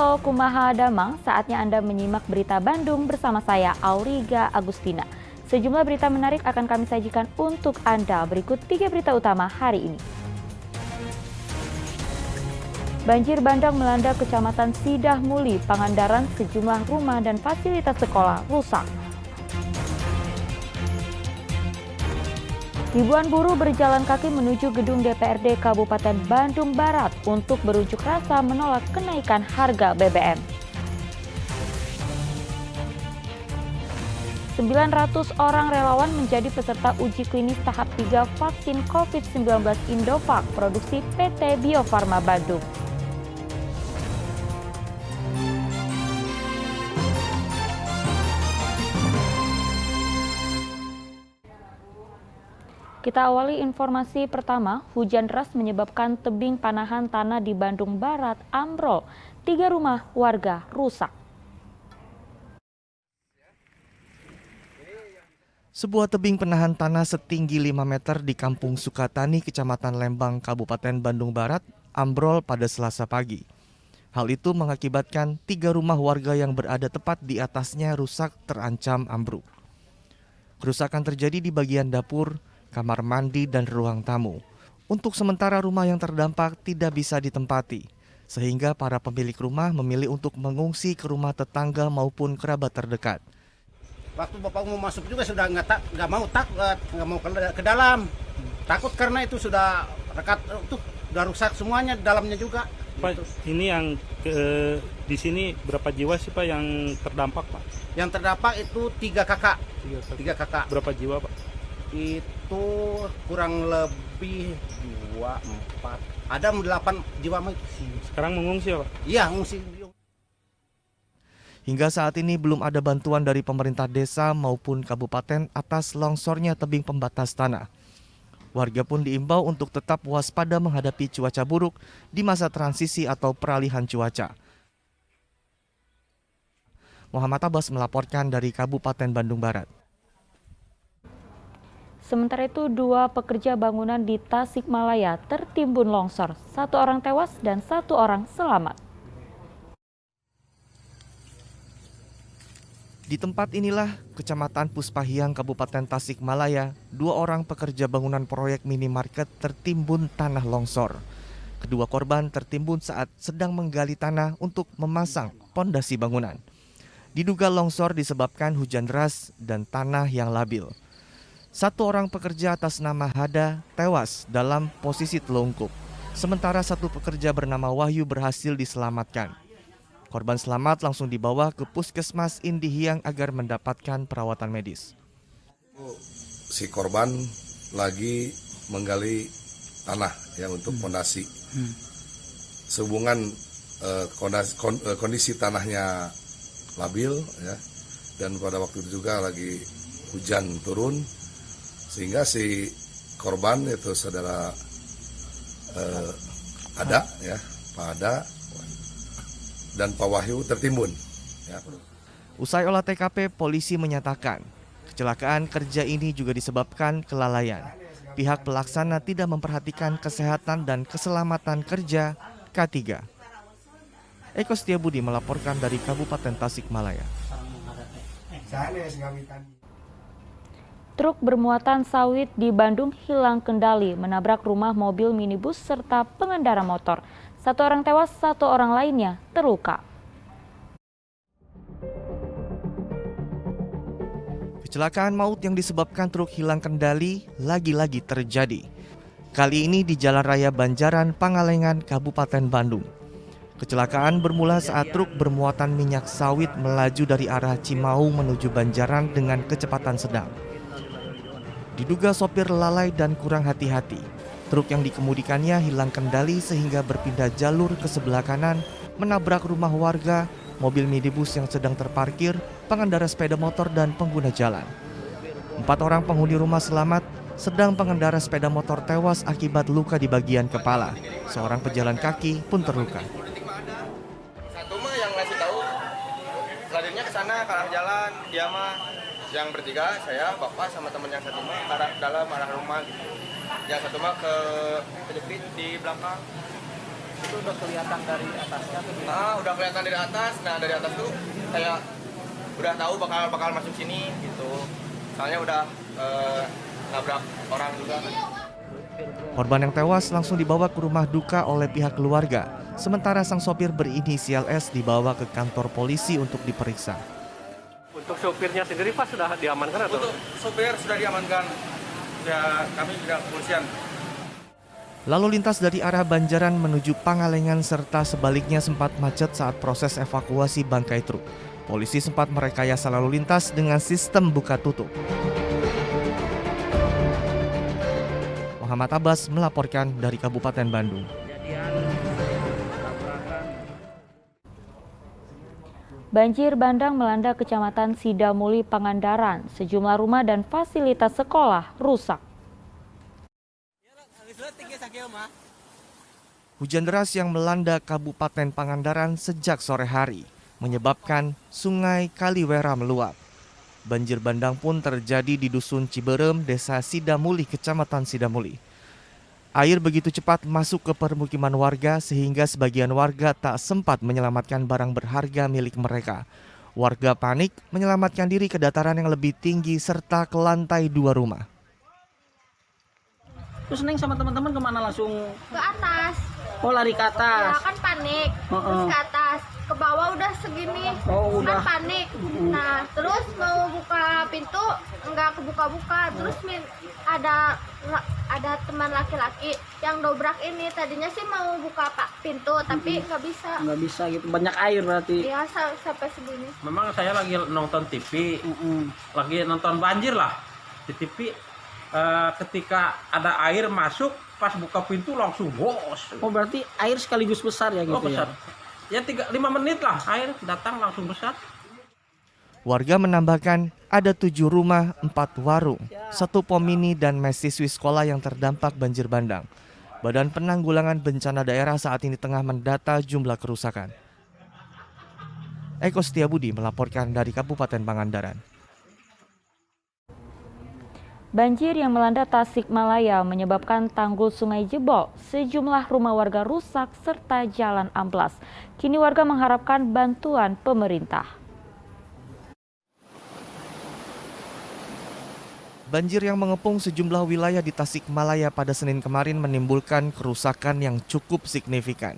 Halo Kumaha Damang, saatnya Anda menyimak berita Bandung bersama saya Auriga Agustina. Sejumlah berita menarik akan kami sajikan untuk Anda. Berikut 3 berita utama hari ini. Banjir bandang melanda Kecamatan Sidah Muli, Pangandaran, sejumlah rumah dan fasilitas sekolah rusak. Ribuan buruh berjalan kaki menuju gedung DPRD Kabupaten Bandung Barat untuk berunjuk rasa menolak kenaikan harga BBM. 900 orang relawan menjadi peserta uji klinis tahap 3 vaksin COVID-19 Indovac produksi PT Bio Farma Bandung. Kita awali informasi pertama, hujan deras menyebabkan tebing panahan tanah di Bandung Barat ambrol. 3 rumah warga rusak. Sebuah tebing penahan tanah setinggi 5 meter di Kampung Sukatani, Kecamatan Lembang, Kabupaten Bandung Barat, ambrol pada Selasa pagi. Hal itu mengakibatkan 3 rumah warga yang berada tepat di atasnya rusak terancam ambruk. Kerusakan terjadi di bagian dapur, kamar mandi, dan ruang tamu. Untuk sementara rumah yang terdampak tidak bisa ditempati, sehingga para pemilik rumah memilih untuk mengungsi ke rumah tetangga maupun kerabat terdekat. Waktu bapak mau masuk juga sudah nggak mau ke dalam, takut karena itu sudah rekat tuh udah rusak semuanya dalamnya juga. Pak, gitu. Ini yang di sini berapa jiwa sih Pak yang terdampak Pak? Yang terdampak itu 3 kakak. 3 kakak. Berapa jiwa Pak? Itu kurang lebih 2, 4, ada 8 jiwa. Sekarang mengungsi Pak? Iya, mengungsi. Hingga saat ini belum ada bantuan dari pemerintah desa maupun kabupaten atas longsornya tebing pembatas tanah. Warga pun diimbau untuk tetap waspada menghadapi cuaca buruk di masa transisi atau peralihan cuaca. Muhammad Abbas melaporkan dari Kabupaten Bandung Barat. Sementara itu, 2 pekerja bangunan di Tasikmalaya tertimbun longsor. 1 orang tewas dan 1 orang selamat. Di tempat inilah, Kecamatan Puspahiang, Kabupaten Tasikmalaya, 2 orang pekerja bangunan proyek minimarket tertimbun tanah longsor. Kedua korban tertimbun saat sedang menggali tanah untuk memasang pondasi bangunan. Diduga longsor disebabkan hujan deras dan tanah yang labil. 1 orang pekerja atas nama Hada tewas dalam posisi telungkup, sementara 1 pekerja bernama Wahyu berhasil diselamatkan. Korban selamat langsung dibawa ke Puskesmas Indihiyang agar mendapatkan perawatan medis. Si korban lagi menggali tanah ya untuk fondasi. Sehubungan kondisi tanahnya labil ya, dan pada waktu itu juga lagi hujan turun, sehingga si korban itu saudara Ada ya, Pak Ada dan Pak Wahyu tertimbun. Ya. Usai olah TKP, polisi menyatakan kecelakaan kerja ini juga disebabkan kelalaian. Pihak pelaksana tidak memperhatikan kesehatan dan keselamatan kerja K3. Eko Setiabudi melaporkan dari Kabupaten Tasikmalaya. Truk bermuatan sawit di Bandung hilang kendali, menabrak rumah mobil minibus serta pengendara motor. 1 orang tewas, 1 orang lainnya terluka. Kecelakaan maut yang disebabkan truk hilang kendali lagi-lagi terjadi. Kali ini di Jalan Raya Banjaran, Pangalengan, Kabupaten Bandung. Kecelakaan bermula saat truk bermuatan minyak sawit melaju dari arah Cimaung menuju Banjaran dengan kecepatan sedang. Diduga sopir lalai dan kurang hati-hati. Truk yang dikemudikannya hilang kendali sehingga berpindah jalur ke sebelah kanan, menabrak rumah warga, mobil minibus yang sedang terparkir, pengendara sepeda motor, dan pengguna jalan. 4 orang penghuni rumah selamat, sedang pengendara sepeda motor tewas akibat luka di bagian kepala. Seorang pejalan kaki pun terluka. Satu mah yang ngasih tahu, lainnya ke sana ke arah jalan, dia mah yang bertiga, saya, bapak sama teman yang satu mah arah dalam arah rumah gitu. Yang satu mah ke kejepit di belakang. Itu udah kelihatan dari atasnya tuh. Udah kelihatan dari atas. Nah, dari atas tuh kayak udah tahu bakal masuk sini gitu. Soalnya udah nabrak orang juga. Korban yang tewas langsung dibawa ke rumah duka oleh pihak keluarga, sementara sang sopir berinisial S dibawa ke kantor polisi untuk diperiksa. Untuk sopirnya sendiri Pak sudah diamankan atau? Untuk sopir sudah diamankan. Ya, kami juga kepolisian. Lalu lintas dari arah Banjaran menuju Pangalengan serta sebaliknya sempat macet saat proses evakuasi bangkai truk. Polisi sempat merekayasa lalu lintas dengan sistem buka tutup. Muhammad Abbas melaporkan dari Kabupaten Bandung. Banjir bandang melanda Kecamatan Sidamuli, Pangandaran. Sejumlah rumah dan fasilitas sekolah rusak. Hujan deras yang melanda Kabupaten Pangandaran sejak sore hari menyebabkan Sungai Kaliwera meluap. Banjir bandang pun terjadi di Dusun Ciberem, Desa Sidamuli, Kecamatan Sidamuli. Air begitu cepat masuk ke permukiman warga sehingga sebagian warga tak sempat menyelamatkan barang berharga milik mereka. Warga panik menyelamatkan diri ke dataran yang lebih tinggi serta ke lantai 2 rumah. Terus Neng sama teman-teman kemana langsung? Ke atas. Oh, lari ke atas. Ya kan panik. Terus ke atas. Ke bawah udah segini. Oh, udah. Kan panik. Nah, terus mau buka pintu enggak kebuka-buka. Terus ada teman laki-laki yang dobrak ini. Tadinya sih mau buka pintu tapi nggak bisa. Nggak bisa gitu. Banyak air berarti. Ya sampai segini. Memang saya lagi nonton TV, lagi nonton banjir lah di TV. Ketika ada air masuk, pas buka pintu langsung bos. Oh, berarti air sekaligus besar ya gitu. Oh, besar. Ya 5 menit lah air datang langsung besar. Warga menambahkan ada 7 rumah, 4 warung, 1 pom mini dan mes siswi sekolah yang terdampak banjir bandang. Badan Penanggulangan Bencana Daerah saat ini tengah mendata jumlah kerusakan. Eko Setiabudi melaporkan dari Kabupaten Pangandaran. Banjir yang melanda Tasikmalaya menyebabkan tanggul sungai jebol, sejumlah rumah warga rusak serta jalan amblas. Kini warga mengharapkan bantuan pemerintah. Banjir yang mengepung sejumlah wilayah di Tasikmalaya pada Senin kemarin menimbulkan kerusakan yang cukup signifikan.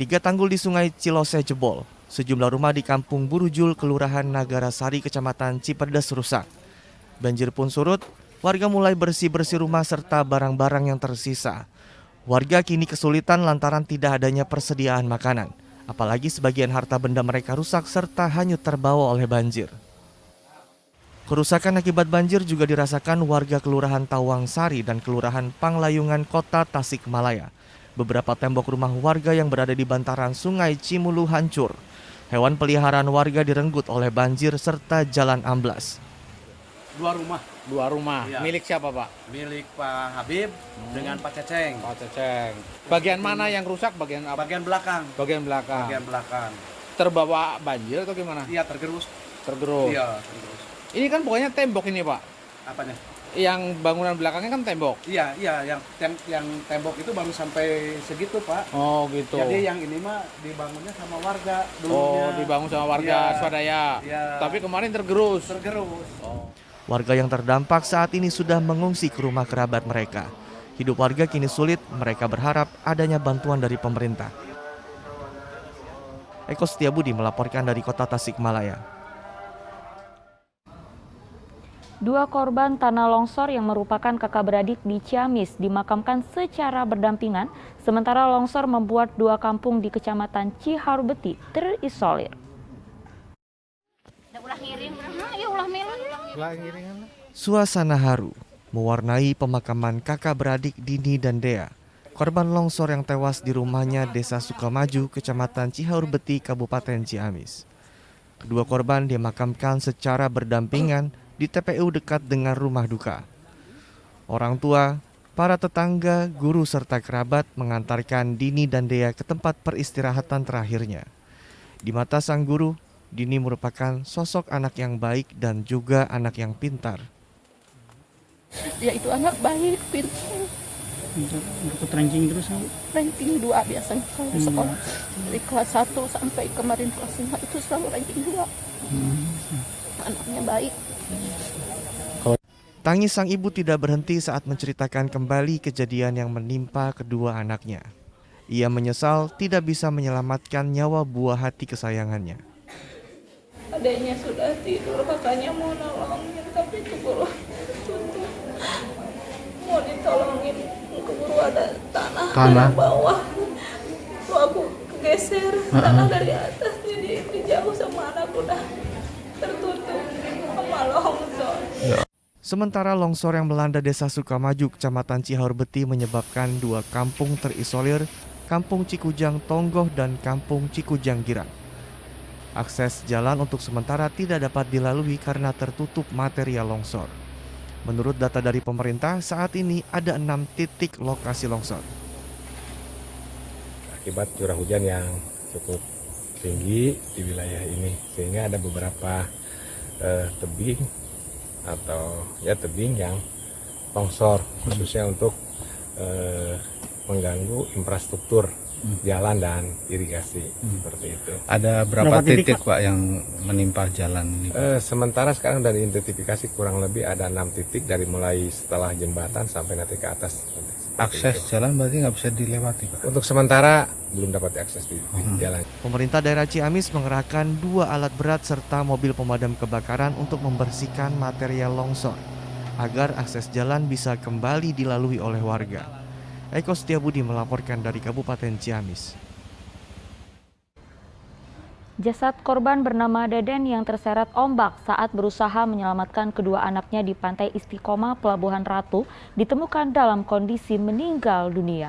3 tanggul di Sungai Cilose jebol, sejumlah rumah di Kampung Burujul, Kelurahan Nagarasari, Kecamatan Cipedes rusak. Banjir pun surut. Warga mulai bersih-bersih rumah serta barang-barang yang tersisa. Warga kini kesulitan lantaran tidak adanya persediaan makanan. Apalagi sebagian harta benda mereka rusak serta hanyut terbawa oleh banjir. Kerusakan akibat banjir juga dirasakan warga Kelurahan Tawangsari dan Kelurahan Panglayungan, Kota Tasikmalaya. Beberapa tembok rumah warga yang berada di bantaran Sungai Cimulu hancur. Hewan peliharaan warga direnggut oleh banjir serta jalan amblas. 2 rumah. 2 rumah. Ya. Milik siapa, Pak? Milik Pak Habib dengan Pak Ceceng. Pak Ceceng. Bagian mana yang rusak? Bagian apa? Bagian belakang. Bagian belakang. Bagian belakang. Terbawa banjir atau gimana? Iya, tergerus. Tergerus. Iya, tergerus. Ini kan pokoknya tembok ini, Pak. Apanya? Yang bangunan belakangnya kan tembok. Iya, yang tembok itu baru sampai segitu, Pak. Oh, gitu. Jadi yang ini mah dibangunnya sama warga dulunya. Oh, dibangun sama warga swadaya. Iya. Tapi kemarin tergerus. Tergerus. Oh. Warga yang terdampak saat ini sudah mengungsi ke rumah kerabat mereka. Hidup warga kini sulit, mereka berharap adanya bantuan dari pemerintah. Eko Setiabudi melaporkan dari Kota Tasikmalaya. 2 korban tanah longsor yang merupakan kakak beradik di Ciamis dimakamkan secara berdampingan, sementara longsor membuat 2 kampung di Kecamatan Ciharubeti terisolir. Suasana haru mewarnai pemakaman kakak beradik Dini dan Dea, korban longsor yang tewas di rumahnya Desa Sukamaju, Kecamatan Ciharubeti, Kabupaten Ciamis. Kedua korban dimakamkan secara berdampingan di TPU dekat dengan rumah duka. Orang tua, para tetangga, guru serta kerabat mengantarkan Dini dan Dea ke tempat peristirahatan terakhirnya. Di mata sang guru, Dini merupakan sosok anak yang baik dan juga anak yang pintar. Dia itu anak baik, pintar. Ikut ranking terus Bu? Ranking 2 biasanya kalau sekolah. Dari kelas 1 sampai kemarin kelas 5 itu selalu ranking 2. Anaknya baik. Tangis sang ibu tidak berhenti saat menceritakan kembali kejadian yang menimpa kedua anaknya. Ia menyesal tidak bisa menyelamatkan nyawa buah hati kesayangannya. Adanya sudah tidur, kakaknya mau nolongin tapi keburu tutup. Mau ditolongin, keburu ada tanah dari bawah. Tuh aku geser tanah dari atas, jadi jauh sama anak udah tertutup sama longsor. Sementara longsor yang melanda Desa Sukamaju, Kecamatan Cihaur-Beti menyebabkan 2 kampung terisolir, Kampung Cikujang Tonggoh dan Kampung Cikujang Girang. Akses jalan untuk sementara tidak dapat dilalui karena tertutup material longsor. Menurut data dari pemerintah, saat ini ada 6 titik lokasi longsor. Akibat curah hujan yang cukup tinggi di wilayah ini, sehingga ada beberapa tebing atau tebing yang longsor, khususnya untuk mengganggu infrastruktur jalan dan irigasi seperti itu. Ada berapa titik Pak yang menimpa jalan? Sementara sekarang dari identifikasi kurang lebih ada 6 titik dari mulai setelah jembatan sampai nanti ke atas. Akses jalan berarti nggak bisa dilewati Pak? Untuk sementara belum dapat diakses di jalan. Pemerintah daerah Ciamis mengerahkan 2 alat berat serta mobil pemadam kebakaran untuk membersihkan material longsor agar akses jalan bisa kembali dilalui oleh warga. Eko Setiabudi melaporkan dari Kabupaten Ciamis. Jasad korban bernama Deden yang terseret ombak saat berusaha menyelamatkan kedua anaknya di Pantai Istiqomah, Pelabuhan Ratu, ditemukan dalam kondisi meninggal dunia.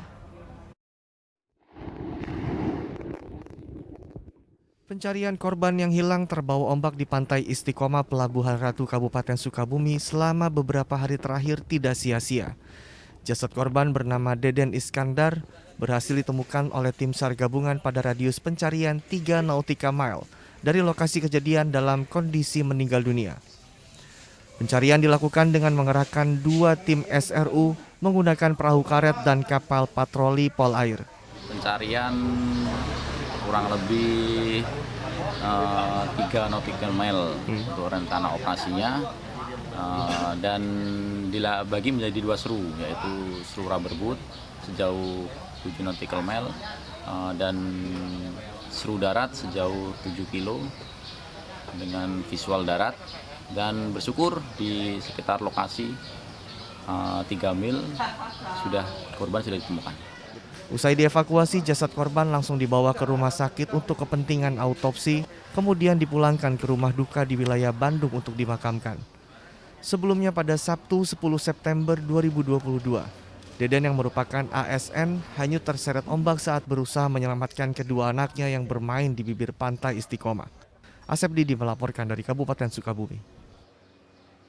Pencarian korban yang hilang terbawa ombak di Pantai Istiqomah, Pelabuhan Ratu, Kabupaten Sukabumi selama beberapa hari terakhir tidak sia-sia. Jasad korban bernama Deden Iskandar berhasil ditemukan oleh tim SAR gabungan pada radius pencarian 3 nautical mile dari lokasi kejadian dalam kondisi meninggal dunia. Pencarian dilakukan dengan mengerahkan 2 tim SRU menggunakan perahu karet dan kapal patroli polair. Pencarian kurang lebih 3 nautical mile untuk rencana operasinya. Dan dibagi menjadi 2 seru, yaitu seru rubberboat sejauh 7 nautical mile dan seru darat sejauh 7 kilo dengan visual darat, dan bersyukur di sekitar lokasi 3 mil korban sudah ditemukan. Usai dievakuasi, jasad korban langsung dibawa ke rumah sakit untuk kepentingan autopsi, kemudian dipulangkan ke rumah duka di wilayah Bandung untuk dimakamkan. Sebelumnya pada Sabtu 10 September 2022, Deden yang merupakan ASN hanyut terseret ombak saat berusaha menyelamatkan kedua anaknya yang bermain di bibir pantai Istiqomah. Asep Didi melaporkan dari Kabupaten Sukabumi.